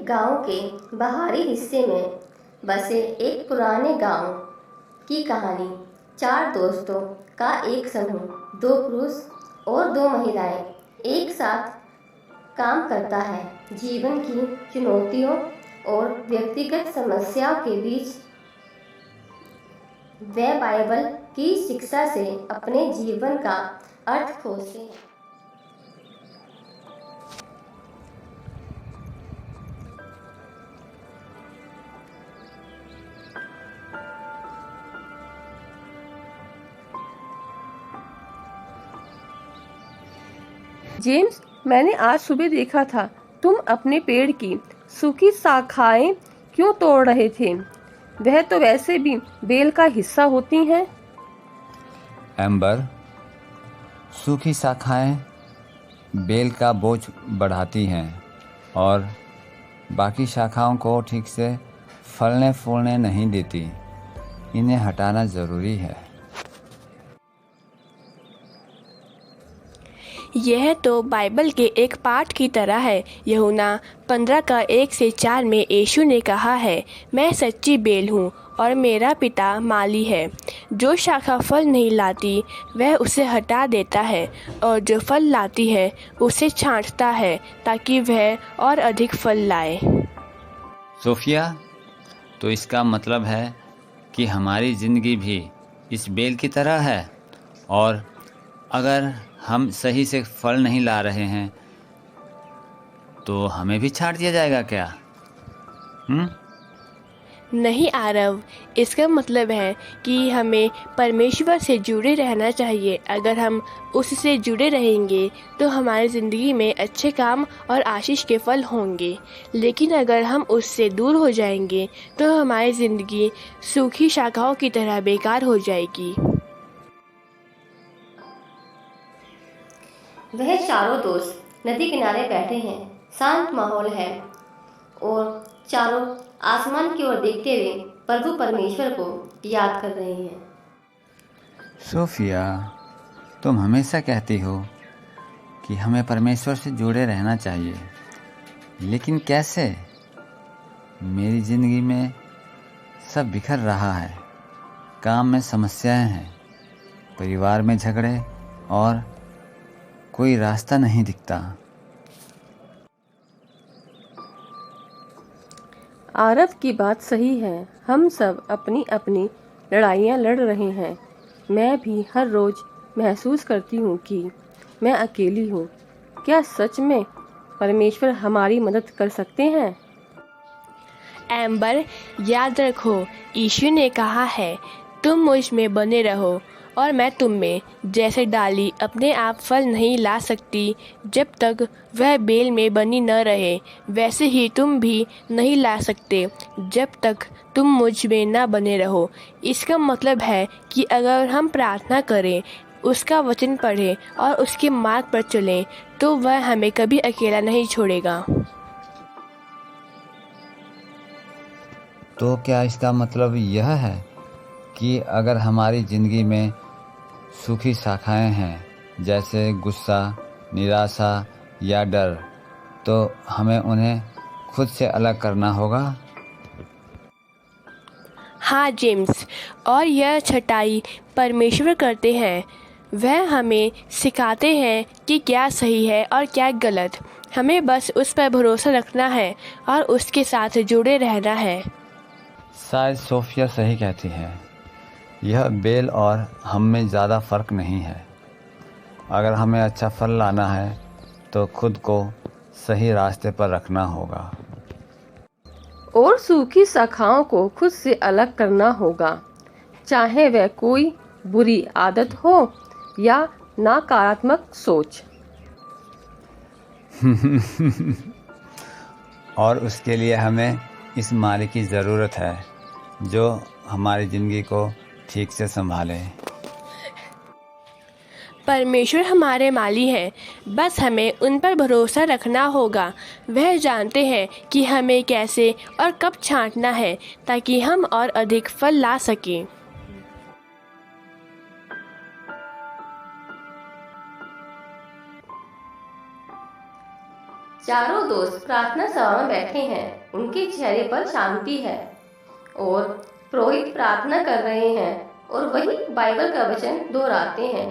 एक गांव के बाहरी हिस्से में बसे एक पुराने गांव की कहानी। 4 दोस्तों का एक समूह, 2 पुरुष और 2 महिलाएं एक साथ काम करता है। जीवन की चुनौतियों और व्यक्तिगत समस्याओं के बीच वे बाइबल की शिक्षा से अपने जीवन का अर्थ खोजते हैं। जेम्स, मैंने आज सुबह देखा था तुम अपने पेड़ की सूखी शाखाएं क्यों तोड़ रहे थे? वह तो वैसे भी बेल का हिस्सा होती हैं। एम्बर, सूखी शाखाएं बेल का बोझ बढ़ाती हैं और बाकी शाखाओं को ठीक से फलने फूलने नहीं देती। इन्हें हटाना ज़रूरी है। यह तो बाइबल के एक पाठ की तरह है। यूहन्ना 15 का 1 से 4 में यीशु ने कहा है, मैं सच्ची बेल हूँ और मेरा पिता माली है। जो शाखा फल नहीं लाती वह उसे हटा देता है और जो फल लाती है उसे छांटता है ताकि वह और अधिक फल लाए। सोफिया, तो इसका मतलब है कि हमारी ज़िंदगी भी इस बेल की तरह है और अगर हम सही से फल नहीं ला रहे हैं तो हमें भी छांट दिया जाएगा क्या? नहीं आरव, इसका मतलब है कि हमें परमेश्वर से जुड़े रहना चाहिए। अगर हम उससे जुड़े रहेंगे तो हमारी ज़िंदगी में अच्छे काम और आशीष के फल होंगे, लेकिन अगर हम उससे दूर हो जाएंगे तो हमारी ज़िंदगी सूखी शाखाओं की तरह बेकार हो जाएगी। वह चारों दोस्त नदी किनारे बैठे हैं। शांत माहौल है और चारों आसमान की ओर देखते हुए प्रभु परमेश्वर को याद कर रहे हैं। सोफिया, तुम हमेशा कहती हो कि हमें परमेश्वर से जुड़े रहना चाहिए, लेकिन कैसे? मेरी ज़िंदगी में सब बिखर रहा है। काम में समस्याएं हैं, परिवार में झगड़े और कोई रास्ता नहीं दिखता। आरव की बात सही है। हम सब अपनी अपनी लड़ाइयाँ लड़ रहे हैं। मैं भी हर रोज़ महसूस करती हूँ कि मैं अकेली हूँ। क्या सच में परमेश्वर हमारी मदद कर सकते हैं? एम्बर, याद रखो, यीशु ने कहा है, तुम मुझ में बने रहो और मैं तुम में। जैसे डाली अपने आप फल नहीं ला सकती जब तक वह बेल में बनी न रहे, वैसे ही तुम भी नहीं ला सकते जब तक तुम मुझ में न बने रहो। इसका मतलब है कि अगर हम प्रार्थना करें, उसका वचन पढ़ें और उसके मार्ग पर चलें तो वह हमें कभी अकेला नहीं छोड़ेगा। तो क्या इसका मतलब यह है कि अगर हमारी ज़िंदगी में सूखी शाखाएं हैं, जैसे गुस्सा, निराशा या डर, तो हमें उन्हें खुद से अलग करना होगा? हाँ जेम्स, और यह छटाई परमेश्वर करते हैं। वह हमें सिखाते हैं कि क्या सही है और क्या गलत। हमें बस उस पर भरोसा रखना है और उसके साथ जुड़े रहना है। शायद सोफिया सही कहती है। यह बेल और हम में ज़्यादा फ़र्क नहीं है। अगर हमें अच्छा फल लाना है तो खुद को सही रास्ते पर रखना होगा और सूखी शाखाओं को खुद से अलग करना होगा, चाहे वह कोई बुरी आदत हो या नकारात्मक सोच। और उसके लिए हमें इस मालिक की ज़रूरत है जो हमारी ज़िंदगी को ठीक से संभाले। परमेश्वर हमारे माली हैं, बस हमें उन पर भरोसा रखना होगा। वह जानते हैं कि हमें कैसे और कब छांटना है ताकि हम और अधिक फल ला सकें। चारों दोस्त प्रार्थना सभा में बैठे हैं। उनके चेहरे पर शांति है और पुरोहित प्रार्थना कर रहे हैं और वही बाइबल का वचन दोहराते हैं।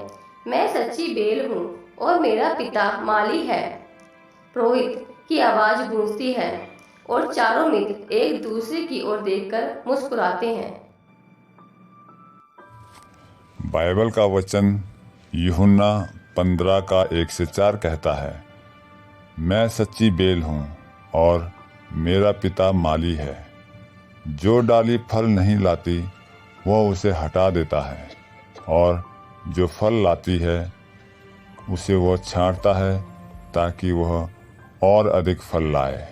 मैं सच्ची बेल हूँ और मेरा पिता माली है। पुरोहित की आवाज गूंजती है और चारों मित्र एक दूसरे की ओर देखकर मुस्कुराते हैं। बाइबल का वचन यूहन्ना 15 का 1 से 4 कहता है, मैं सच्ची बेल हूँ और मेरा पिता माली है। जो डाली फल नहीं लाती वह उसे हटा देता है और जो फल लाती है उसे वह छांटता है ताकि वह और अधिक फल लाए।